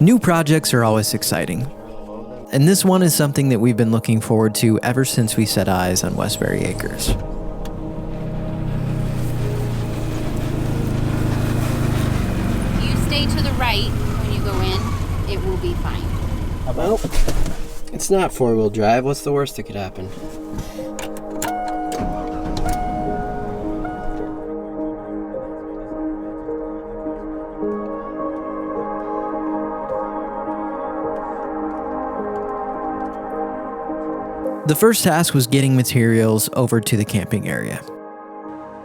New projects are always exciting, and this one is something that we've been looking forward to ever since we set eyes on Westberrie Acres. If you stay to the right when you go in, it will be fine. Well, it's not four-wheel drive. What's the worst that could happen? The first task was getting materials over to the camping area.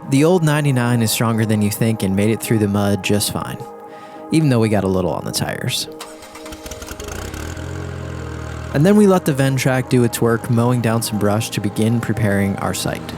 The old 99 is stronger than you think and made it through the mud just fine, even though we got a little on the tires. And then we let the Ventrac do its work, mowing down some brush to begin preparing our site.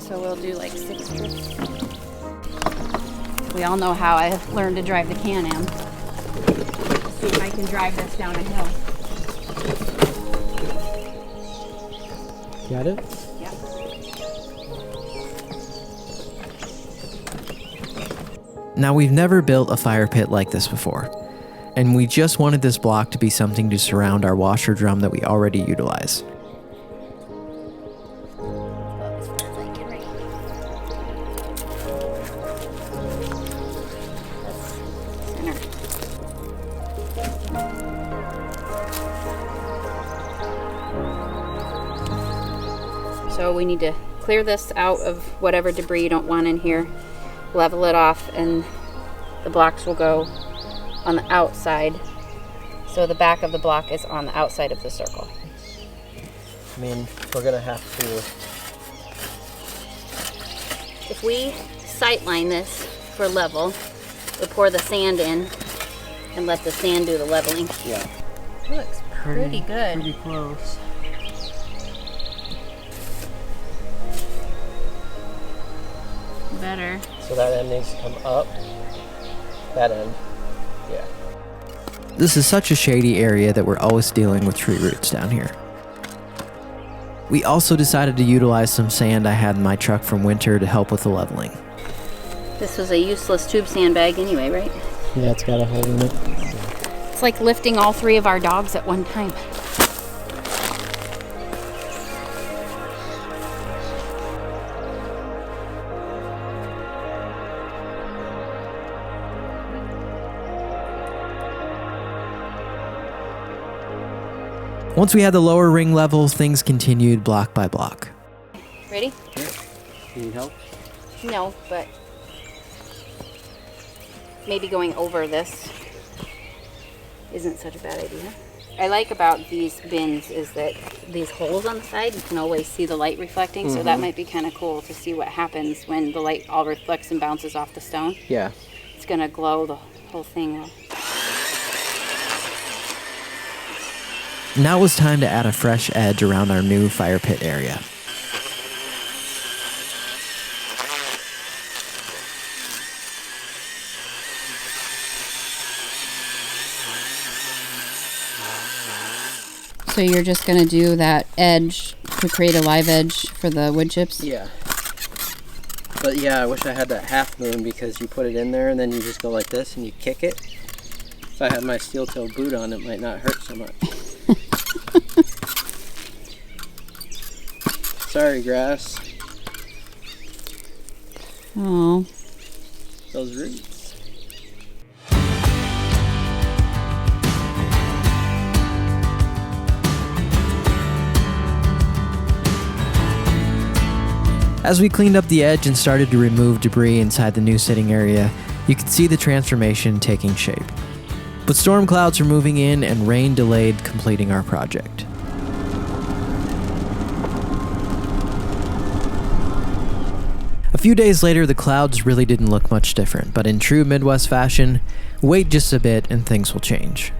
So we'll do like 6 trips. We all know how I learned to drive the Can-Am. Let's see if I can drive this down a hill. Got it? Yep. Now, we've never built a fire pit like this before, and we just wanted this block to be something to surround our washer drum that we already utilize. So we need to clear this out of whatever debris you don't want in here, level it off, and the blocks will go on the outside. So the back of the block is on the outside of the circle. I mean, we're gonna have to... If we sightline this for level, we'll pour the sand in and let the sand do the leveling. Yeah. It looks pretty good. Pretty close. Better. So that end needs to come up. That end. Yeah. This is such a shady area that we're always dealing with tree roots down here. We also decided to utilize some sand I had in my truck from winter to help with the leveling. This was a useless tube sandbag anyway, right? Yeah, it's got a hole in it. It's like lifting all 3 of our dogs at one time. Once we had the lower ring level, things continued block by block. Ready? Yeah. You need help? No, but maybe going over this isn't such a bad idea. I like about these bins is that these holes on the side, you can always see the light reflecting, so that might be kind of cool to see what happens when the light all reflects and bounces off the stone. Yeah. It's going to glow the whole thing. Now it was time to add a fresh edge around our new fire pit area. So you're just going to do that edge to create a live edge for the wood chips? Yeah. But yeah, I wish I had that half moon because you put it in there and then you just go like this and you kick it. If I had my steel toe boot on, it might not hurt so much. Sorry, grass. Oh. Those roots. As we cleaned up the edge and started to remove debris inside the new sitting area, you could see the transformation taking shape. But storm clouds were moving in and rain delayed completing our project. few days later, the clouds really didn't look much different, but in true Midwest fashion, wait just a bit and things will change.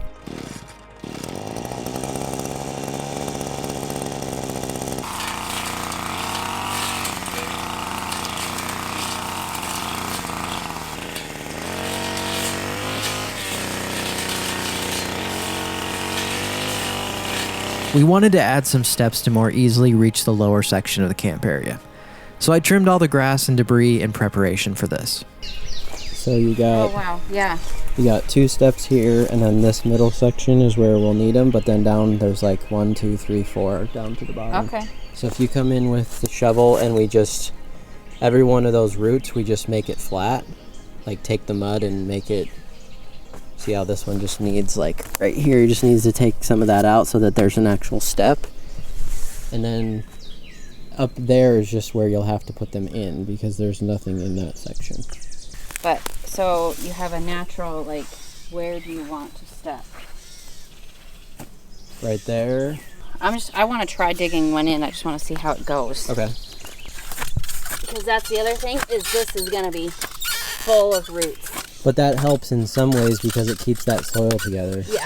We wanted to add some steps to more easily reach the lower section of the camp area. So I trimmed all the grass and debris in preparation for this. So you got, Oh, wow. Yeah. you got 2 steps here, and then this middle section is where we'll need them, but then down there's like 1, 2, 3, 4 down to the bottom. Okay. So if you come in with the shovel and we just, every one of those roots, we just make it flat. Like take the mud and make it, see how this one just needs, like right here, just needs to take some of that out so that there's an actual step. And then up there is just where you'll have to put them in because there's nothing in that section. But, so you have a natural, like, where do you want to step? Right there. I want to try digging one in. I just want to see how it goes. Okay. Because that's the other thing, is this is going to be full of roots. But that helps in some ways because it keeps that soil together. Yeah.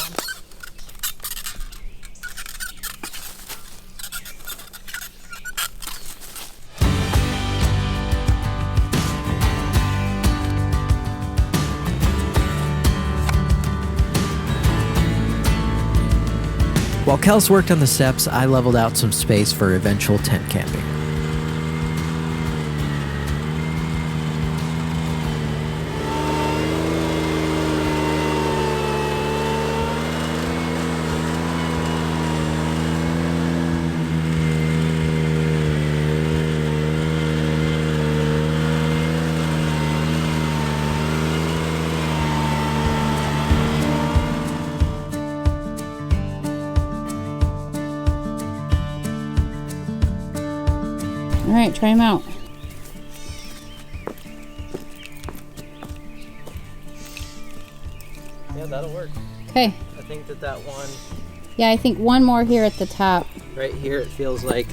While Kels worked on the steps, I leveled out some space for eventual tent camping. All right, try them out. Yeah, that'll work. Okay. I think that one Yeah, I think one more here at the top. right here, it feels like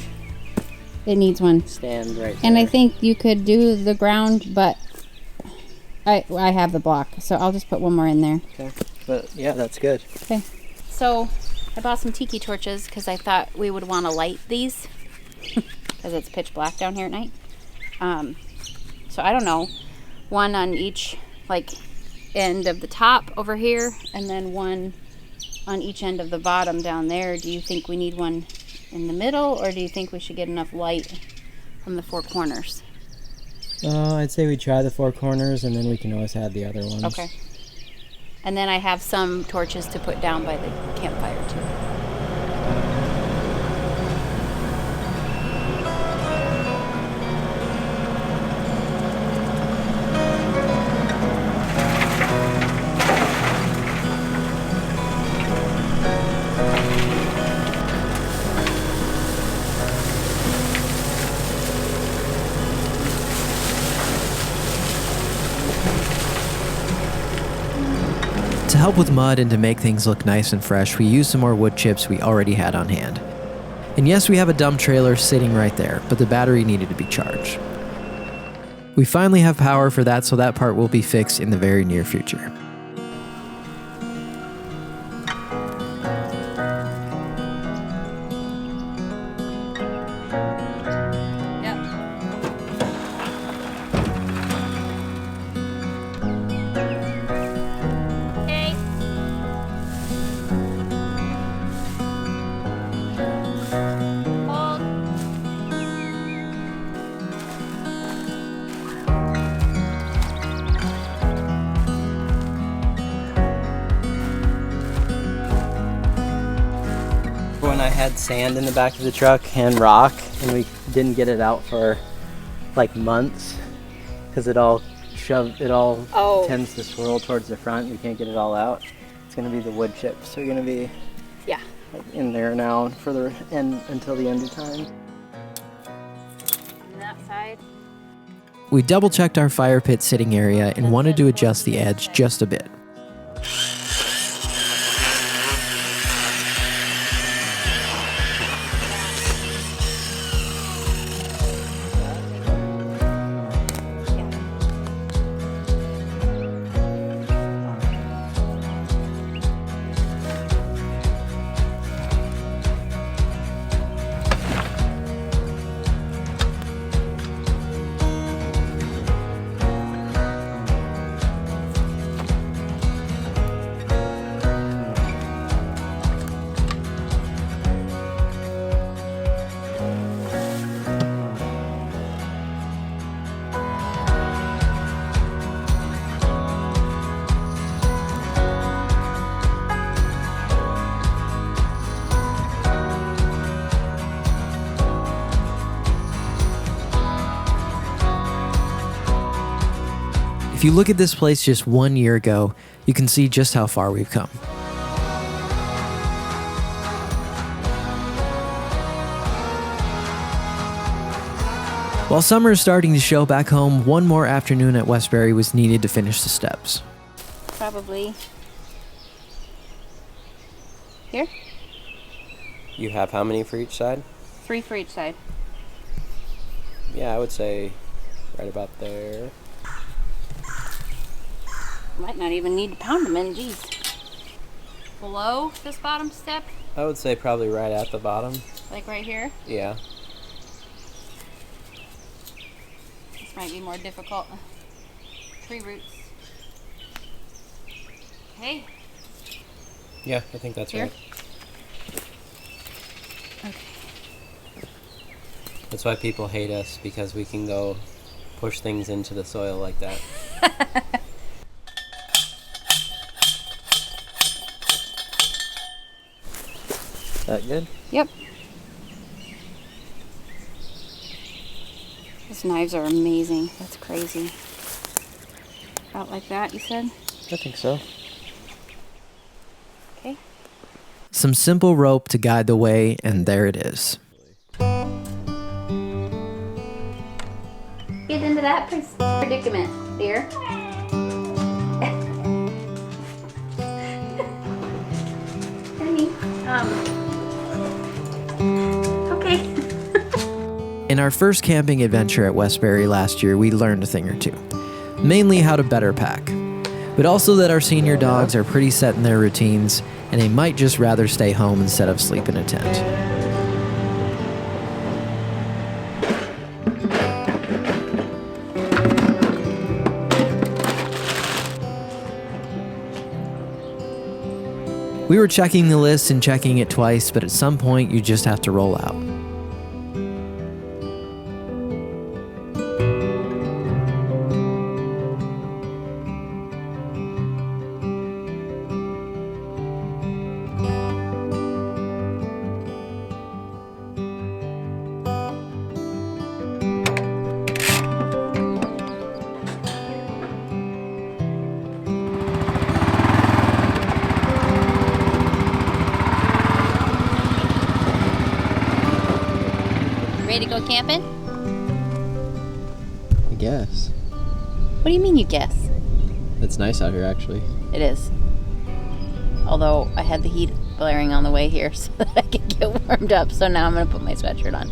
It needs one. stand right And I there. think you could do the ground, but I have the block, so I'll just put one more in there. Okay. But yeah, that's good. Okay. So I bought some tiki torches because I thought we would want to light these because it's pitch black down here at night. So I don't know, one on each like end of the top over here, and then one on each end of the bottom down there. Do you think we need one in the middle, or do you think we should get enough light from the 4 corners? I'd say we try the 4 corners and then we can always add the other ones. Okay. And then I have some torches to put down by the campfire too. To help with mud and to make things look nice and fresh, we used some more wood chips we already had on hand. And yes, we have a dump trailer sitting right there, but the battery needed to be charged. We finally have power for that, so that part will be fixed in the very near future. When I had sand in the back of the truck and rock, and we didn't get it out for like months because it all tends to swirl towards the front. We can't get it all out. It's gonna be the wood chips. They're gonna be like in there now for the end until the end of time. On that side. We double checked our fire pit sitting area and wanted to adjust the edge just a bit. If you look at this place just 1 year ago, you can see just how far we've come. While summer is starting to show back home, one more afternoon at Westberrie was needed to finish the steps. Probably here? You have how many for each side? 3 for each side. Yeah, I would say right about there. Might not even need to pound them in, geez. Below this bottom step? I would say probably right at the bottom. Like right here? Yeah. This might be more difficult. 3 roots. Okay. Yeah, I think that's Here? right. Okay. That's why people hate us, because we can go push things into the soil like that. That good? Yep. Those knives are amazing. That's crazy. About like that, you said? I think so. Okay. Some simple rope to guide the way, and there it is. Get into that predicament, dear. Honey, okay. In our first camping adventure at Westberrie last year, we learned a thing or two. Mainly how to better pack, but also that our senior dogs are pretty set in their routines, and they might just rather stay home instead of sleep in a tent. We were checking the list and checking it twice, but at some point you just have to roll out. Ready to go camping? I guess. What do you mean you guess? It's nice out here, actually. It is. Although I had the heat blaring on the way here so that I could get warmed up, so now I'm going to put my sweatshirt on.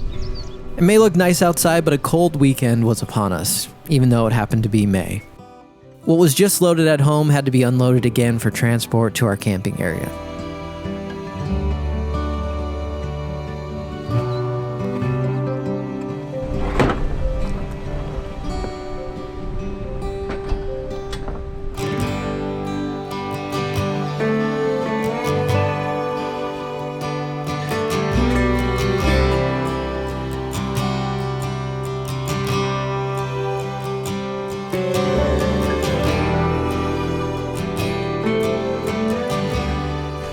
It may look nice outside, but a cold weekend was upon us, even though it happened to be May. What was just loaded at home had to be unloaded again for transport to our camping area.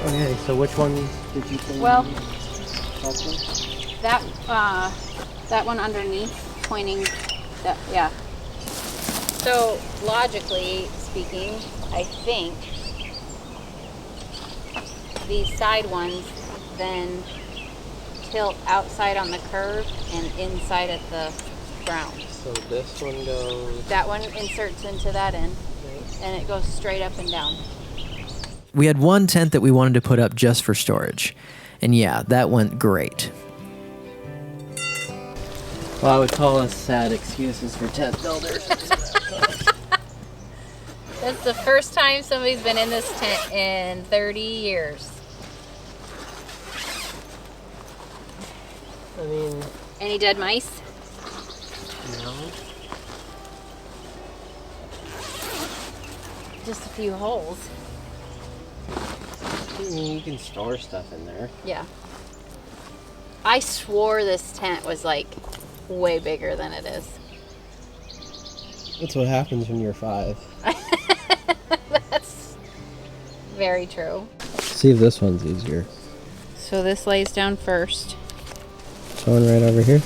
Okay, so which one did you think? Well, that one underneath, pointing, that, yeah. So logically speaking, I think these side ones then tilt outside on the curve and inside at the ground. So this one goes... That one inserts into that end, and it goes straight up and down. We had one tent that we wanted to put up just for storage. And yeah, that went great. Well, I would call us sad excuses for tent builders. That's the first time somebody's been in this tent in 30 years. I mean... Any dead mice? No. Just a few holes. I mean, you can store stuff in there. Yeah. I swore this tent was like way bigger than it is. That's what happens when you're 5. That's very true. See if this one's easier. So this lays down first. This one right over here.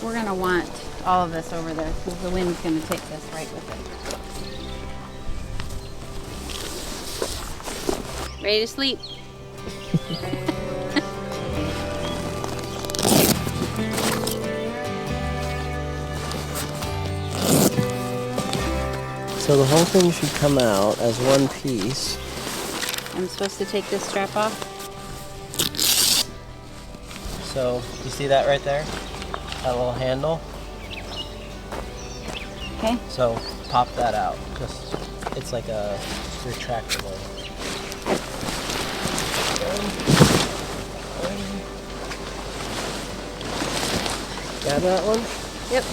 We're gonna want all of this over there because the wind's going to take this right with it. Ready to sleep? So the whole thing should come out as one piece. I'm supposed to take this strap off? So you see that right there? That little handle? Okay. So pop that out. Just it's like a retractable. Got that one? Yep.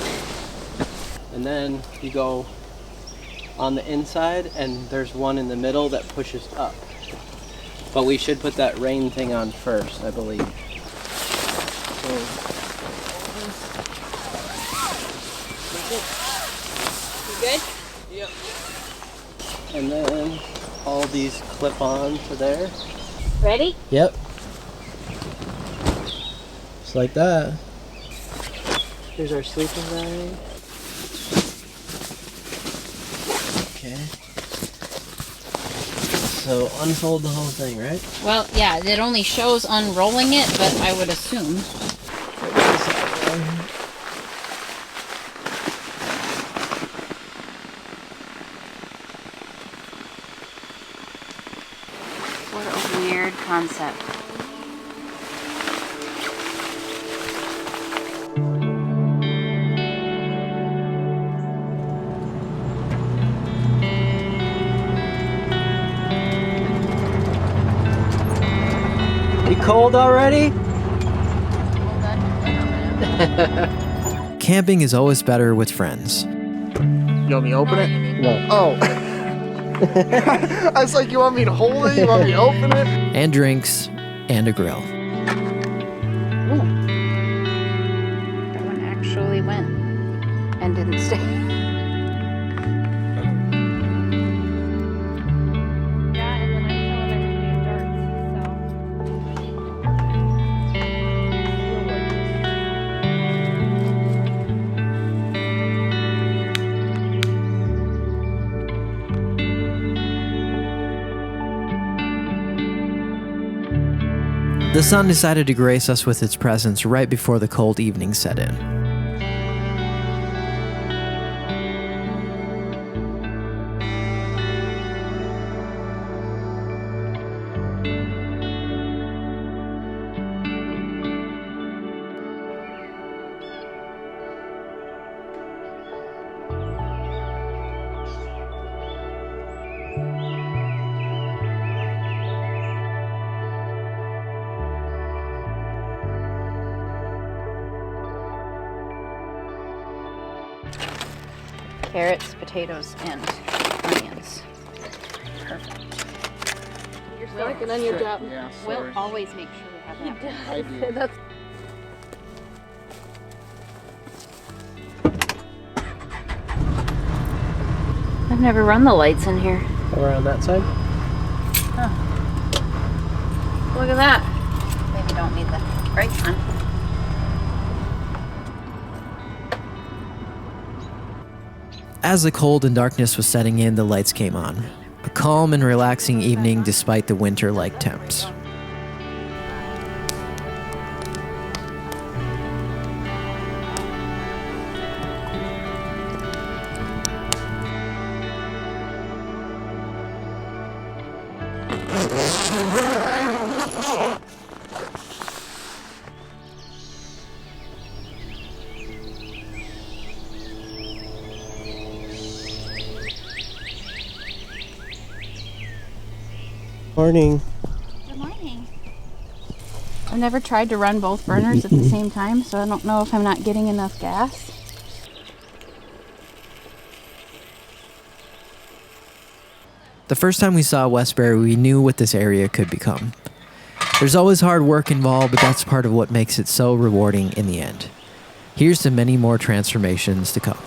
And then you go on the inside, and there's one in the middle that pushes up. But we should put that rain thing on first, I believe. You good? Yep. And then all these clip on to there. Ready? Yep. Just like that. Here's our sleeping bag. Okay. So unfold the whole thing, right? Well, yeah, it only shows unrolling it, but I would assume. What a weird concept. You cold already? Camping is always better with friends. You want me to open it? No. Oh. I was like, you want me to hold it? You want me to open it? And drinks, and a grill. Ooh. That one actually went and didn't stay. Yeah, and then I told everybody it The sun decided to grace us with its presence right before the cold evening set in. carrots, potatoes, and onions. Perfect. You're slacking on your job. Yeah, We'll sorry. always make sure we have that. I do. That's I've never run the lights in here. Over on that side? Look at that. Maybe don't need the brakes on. As the cold and darkness was setting in, the lights came on. A calm and relaxing evening despite the winter-like temps. Morning. Good morning. I've never tried to run both burners at the same time, so I don't know if I'm not getting enough gas. The first time we saw Westberrie, we knew what this area could become. There's always hard work involved, but that's part of what makes it so rewarding in the end. Here's to many more transformations to come.